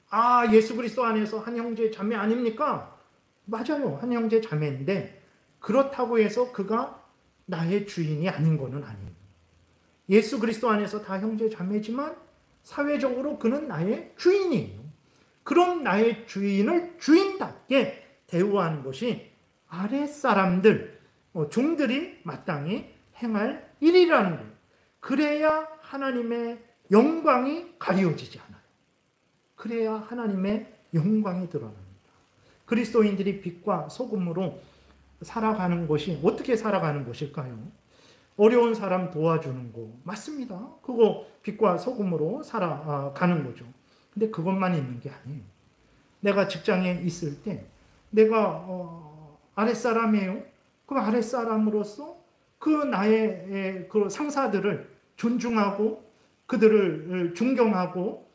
아, 예수 그리스도 안에서 한 형제 자매 아닙니까? 맞아요. 한 형제 자매인데 그렇다고 해서 그가 나의 주인이 아닌 것은 아니에요. 예수 그리스도 안에서 다 형제 자매지만 사회적으로 그는 나의 주인이에요. 그럼 나의 주인을 주인답게 대우하는 것이 아랫사람들, 종들이 마땅히 행할 일이라는 거예요. 그래야 하나님의 영광이 가려지지 않아요. 그래야 하나님의 영광이 드러납니다. 그리스도인들이 빛과 소금으로 살아가는 것이 어떻게 살아가는 것일까요? 어려운 사람 도와주는 거 맞습니다. 그거 빛과 소금으로 살아가는 거죠. 근데 그것만 있는 게 아니에요. 내가 직장에 있을 때 내가 아랫사람이에요. 그럼 아랫사람으로서 그 나의 그 상사들을 존중하고 그들을 존경하고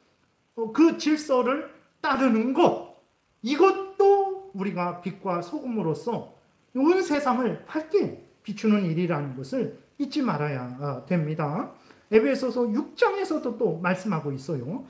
그 질서를 따르는 것, 이것도 우리가 빛과 소금으로서 온 세상을 밝게 비추는 일이라는 것을 잊지 말아야 됩니다. 에베소서 6장에서도 또 말씀하고 있어요.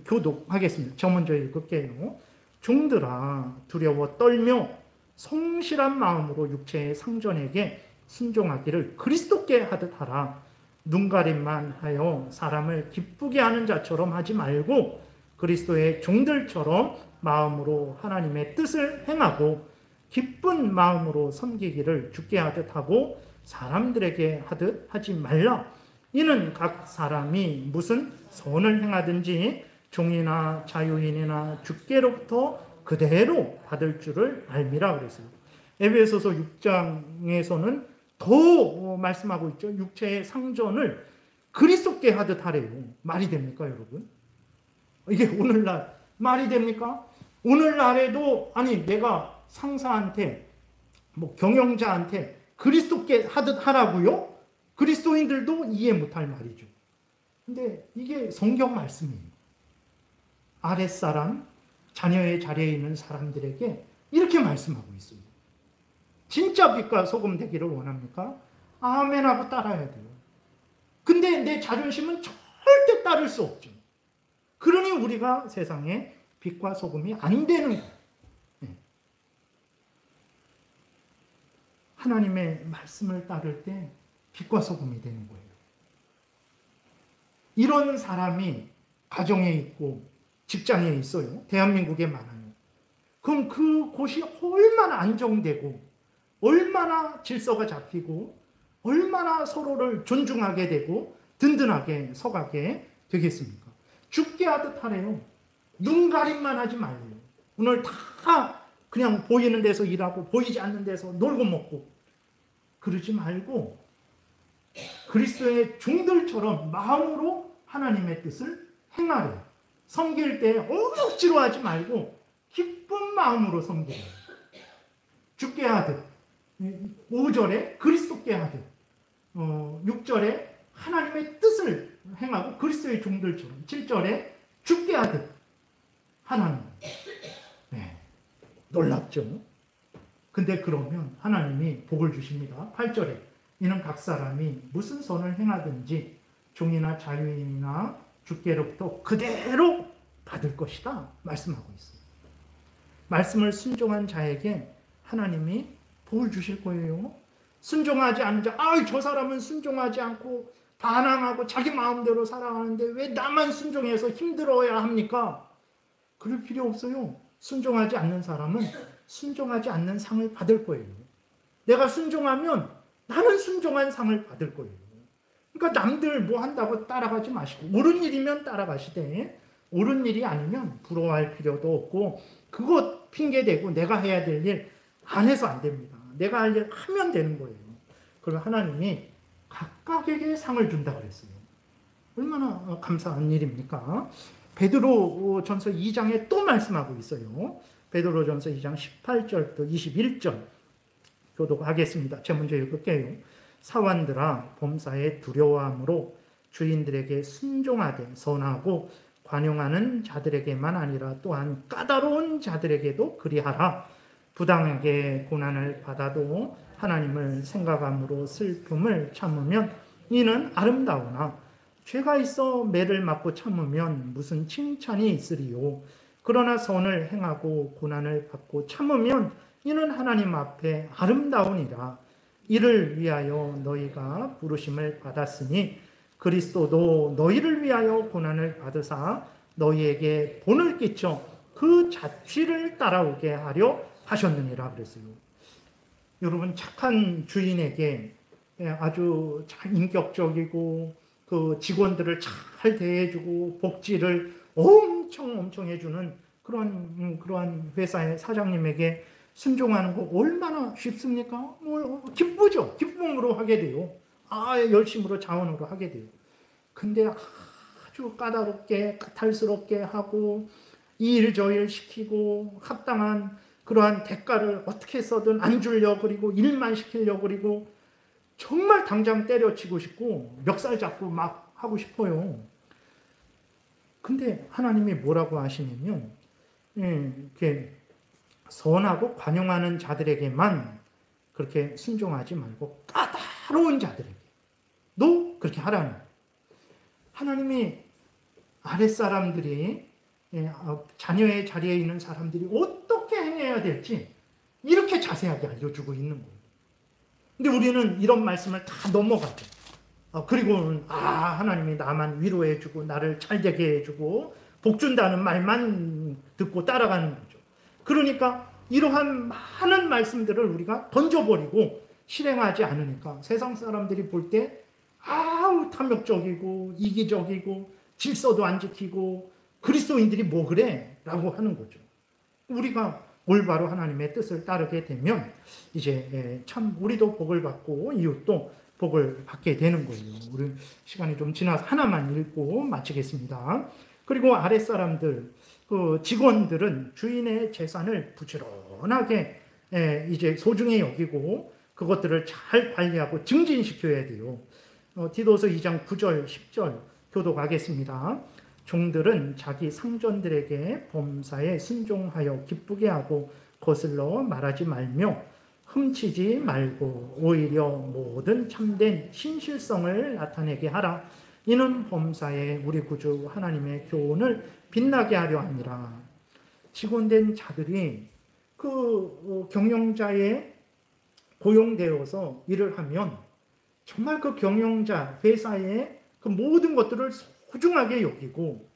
교독하겠습니다. 저 먼저 읽을게요. 종들아 두려워 떨며 성실한 마음으로 육체의 상전에게 순종하기를 그리스도께 하듯 하라. 눈가림만 하여 사람을 기쁘게 하는 자처럼 하지 말고 그리스도의 종들처럼 마음으로 하나님의 뜻을 행하고 기쁜 마음으로 섬기기를 주께 하듯 하고 사람들에게 하듯 하지 말라. 이는 각 사람이 무슨 선을 행하든지 종이나 자유인이나 주께로부터 그대로 받을 줄을 알미라 그랬어요. 에베소서 6장에서는 더 말씀하고 있죠. 육체의 상전을 그리스도께 하듯 하래요. 말이 됩니까, 여러분? 이게 오늘날 말이 됩니까? 오늘날에도 아니 내가 상사한테 뭐 경영자한테 그리스도께 하듯 하라고요? 그리스도인들도 이해 못할 말이죠. 근데 이게 성경 말씀이에요. 아랫사람, 자녀의 자리에 있는 사람들에게 이렇게 말씀하고 있어요. 진짜 빛과 소금 되기를 원합니까? 아멘 하고 따라야 돼요. 근데 내 자존심은 절대 따를 수 없죠. 그러니 우리가 세상에 빛과 소금이 안 되는 거예요. 하나님의 말씀을 따를 때 빛과 소금이 되는 거예요. 이런 사람이 가정에 있고 직장에 있어요. 대한민국에 많아요. 그럼 그곳이 얼마나 안정되고 얼마나 질서가 잡히고 얼마나 서로를 존중하게 되고 든든하게 서가게 되겠습니까? 죽게 하듯 하래요. 눈 가림만 하지 말고 오늘 다 그냥 보이는 데서 일하고 보이지 않는 데서 놀고 먹고 그러지 말고 그리스도의 종들처럼 마음으로 하나님의 뜻을 행하래. 섬길 때 억지로 하지 말고 기쁜 마음으로 섬기래. 죽게 하듯 5절에 그리스도께 하듯 6절에 하나님의 뜻을 행하고 그리스도의 종들처럼 7절에 죽게 하듯 하나님. 네, 놀랍죠? 근데 그러면 하나님이 복을 주십니다. 8절에 이는 각 사람이 무슨 선을 행하든지 종이나 자유인이나 주께로부터 그대로 받을 것이다 말씀하고 있습니다. 말씀을 순종한 자에게 하나님이 복을 주실 거예요. 순종하지 않은 자, 저 사람은 순종하지 않고 반항하고 자기 마음대로 살아가는데 왜 나만 순종해서 힘들어야 합니까? 그럴 필요 없어요. 순종하지 않는 사람은 순종하지 않는 상을 받을 거예요. 내가 순종하면 나는 순종한 상을 받을 거예요. 그러니까 남들 뭐 한다고 따라가지 마시고 옳은 일이면 따라가시되 옳은 일이 아니면 부러워할 필요도 없고 그것 핑계대고 내가 해야 될 일 안 해서 안 됩니다. 내가 할 일 하면 되는 거예요. 그러면 하나님이 각각에게 상을 준다 그랬어요. 얼마나 감사한 일입니까? 베드로 전서 2장에 또 말씀하고 있어요. 베드로 전서 2장 18절부터 21절 교독하겠습니다. 제가 먼저 읽을게요. 사환들아 범사에 두려워함으로 주인들에게 순종하되 선하고 관용하는 자들에게만 아니라 또한 까다로운 자들에게도 그리하라. 부당하게 고난을 받아도 하나님을 생각함으로 슬픔을 참으면 이는 아름다우나 죄가 있어 매를 맞고 참으면 무슨 칭찬이 있으리요. 그러나 선을 행하고 고난을 받고 참으면 이는 하나님 앞에 아름다우니라. 이를 위하여 너희가 부르심을 받았으니 그리스도도 너희를 위하여 고난을 받으사 너희에게 본을 끼쳐 그 자취를 따라오게 하려 하셨느니라 그랬어요. 여러분 착한 주인에게 아주 인격적이고 그 직원들을 잘 대해주고 복지를 엄청 해주는 그러한 회사의 사장님에게 순종하는 거 얼마나 쉽습니까? 기쁘죠. 기쁨으로 하게 돼요. 열심으로 자원으로 하게 돼요. 근데 아주 까다롭게 까탈스럽게 하고 이 일 저 일 시키고 합당한 그러한 대가를 어떻게 해서든 안 주려 그리고 일만 시키려 그리고 정말 당장 때려치고 싶고 멱살 잡고 막 하고 싶어요. 근데 하나님이 뭐라고 하시냐면 이렇게 선하고 관용하는 자들에게만 그렇게 순종하지 말고 까다로운 자들에게도 그렇게 하라는 거예요. 하나님이 아랫사람들이 자녀의 자리에 있는 사람들이 어떻게 행해야 될지 이렇게 자세하게 알려주고 있는 거예요. 근데 우리는 이런 말씀을 다 넘어가죠. 그리고는 하나님이 나만 위로해주고 나를 잘되게 해주고 복준다는 말만 듣고 따라가는 거죠. 그러니까 이러한 많은 말씀들을 우리가 던져버리고 실행하지 않으니까 세상 사람들이 볼 때 탐욕적이고 이기적이고 질서도 안 지키고 그리스도인들이 뭐 그래? 라고 하는 거죠. 우리가 올바로 하나님의 뜻을 따르게 되면 이제 참 우리도 복을 받고 이웃도 복을 받게 되는 거예요. 우리 시간이 좀 지나서 하나만 읽고 마치겠습니다. 그리고 아랫사람들, 그 직원들은 주인의 재산을 부지런하게 이제 소중히 여기고 그것들을 잘 관리하고 증진시켜야 돼요. 디도서 2장 9절, 10절 교독하겠습니다. 종들은 자기 상전들에게 범사에 순종하여 기쁘게 하고 거슬러 말하지 말며 훔치지 말고 오히려 모든 참된 신실성을 나타내게 하라. 이는 범사에 우리 구주 하나님의 교훈을 빛나게 하려 함이라. 직원된 자들이 그 경영자에 고용되어서 일을 하면 정말 그 경영자 회사의 그 모든 것들을 소중하게 여기고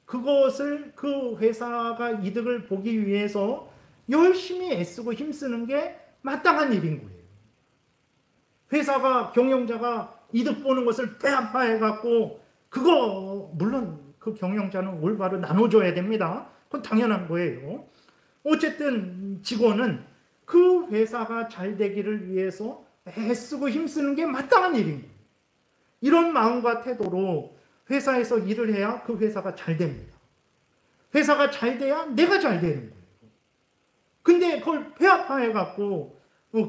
그것을 그 회사가 이득을 보기 위해서 열심히 애쓰고 힘쓰는 게 마땅한 일인 거예요. 회사가 경영자가 이득 보는 것을 빼앗아갖고 그거 물론 그 경영자는 올바로 나눠줘야 됩니다. 그건 당연한 거예요. 어쨌든 직원은 그 회사가 잘 되기를 위해서 애쓰고 힘쓰는 게 마땅한 일인 거예요. 이런 마음과 태도로 회사에서 일을 해야 그 회사가 잘 됩니다. 회사가 잘 돼야 내가 잘 되는 거예요. 근데 그걸 폐합화해갖고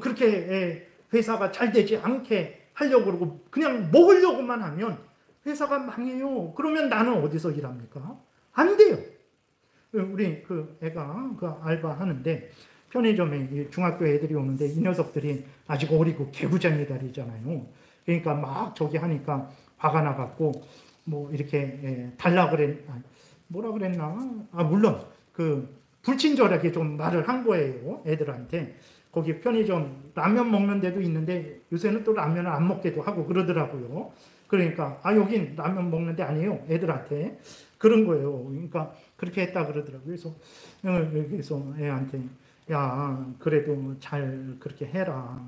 그렇게 회사가 잘 되지 않게 하려고 그러고 그냥 먹으려고만 하면 회사가 망해요. 그러면 나는 어디서 일합니까? 안 돼요. 우리 그 애가 그 알바 하는데 편의점에 중학교 애들이 오는데 이 녀석들이 아직 어리고 개구쟁이들이잖아요. 그러니까 막 저기 하니까 화가 나갖고 뭐 이렇게 달라 뭐라 그랬나? 물론 그 불친절하게 좀 말을 한 거예요. 애들한테. 거기 편의점 라면 먹는 데도 있는데 요새는 또 라면을 안 먹게도 하고 그러더라고요. 그러니까 여긴 라면 먹는 데 아니에요. 애들한테. 그런 거예요. 그러니까 그렇게 했다 그러더라고요. 그래서 애한테 야 그래도 잘 그렇게 해라.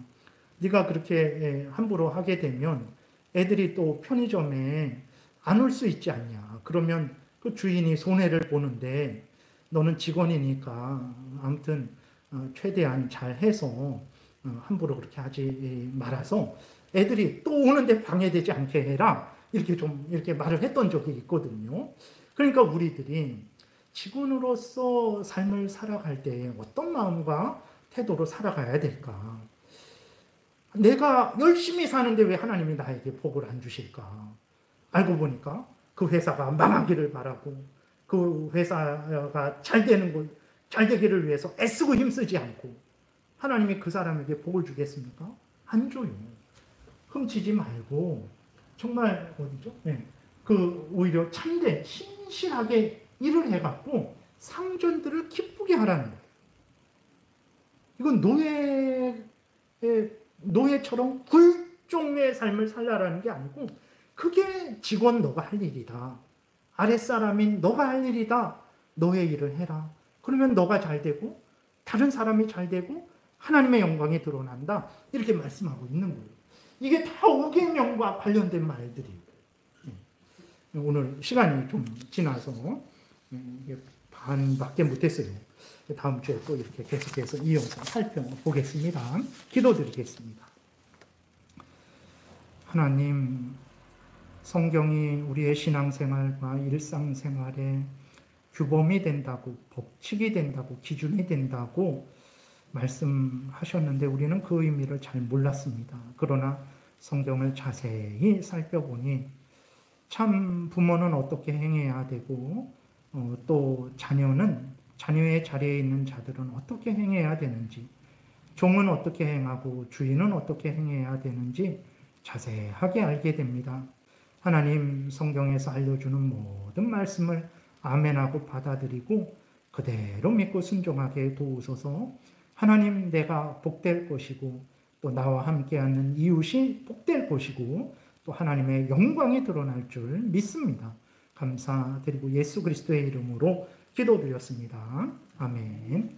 네가 그렇게 함부로 하게 되면 애들이 또 편의점에 안 올 수 있지 않냐. 그러면 그 주인이 손해를 보는데 너는 직원이니까 아무튼 최대한 잘해서 함부로 그렇게 하지 말아서 애들이 또 오는데 방해되지 않게 해라. 이렇게 말을 했던 적이 있거든요. 그러니까 우리들이 직원으로서 삶을 살아갈 때 어떤 마음과 태도로 살아가야 될까? 내가 열심히 사는데 왜 하나님이 나에게 복을 안 주실까? 알고 보니까 그 회사가 망하기를 바라고 그 회사가 잘 되기를 위해서 애쓰고 힘쓰지 않고 하나님이 그 사람에게 복을 주겠습니까? 안 줘요. 훔치지 말고 정말 어디죠? 네. 오히려 참된 신실하게 일을 해갖고 상전들을 기쁘게 하라는 거예요. 이건 노예처럼 굴종의 삶을 살라라는 게 아니고 그게 직원 너가 할 일이다. 아랫사람인 너가 할 일이다. 너의 일을 해라. 그러면 너가 잘 되고 다른 사람이 잘 되고 하나님의 영광이 드러난다. 이렇게 말씀하고 있는 거예요. 이게 다 오계명과 관련된 말들이에요. 오늘 시간이 좀 지나서 반밖에 못했어요. 다음 주에 또 이렇게 계속해서 이어서 살펴보겠습니다. 기도드리겠습니다. 하나님, 성경이 우리의 신앙생활과 일상생활에 규범이 된다고, 법칙이 된다고, 기준이 된다고 말씀하셨는데 우리는 그 의미를 잘 몰랐습니다. 그러나 성경을 자세히 살펴보니 참 부모는 어떻게 행해야 되고 또 자녀의 자리에 있는 자들은 어떻게 행해야 되는지, 종은 어떻게 행하고 주인은 어떻게 행해야 되는지 자세하게 알게 됩니다. 하나님 성경에서 알려주는 모든 말씀을 아멘하고 받아들이고 그대로 믿고 순종하게 도우소서. 하나님, 내가 복될 것이고 또 나와 함께하는 이웃이 복될 것이고 또 하나님의 영광이 드러날 줄 믿습니다. 감사드리고 예수 그리스도의 이름으로 기도드렸습니다. 아멘.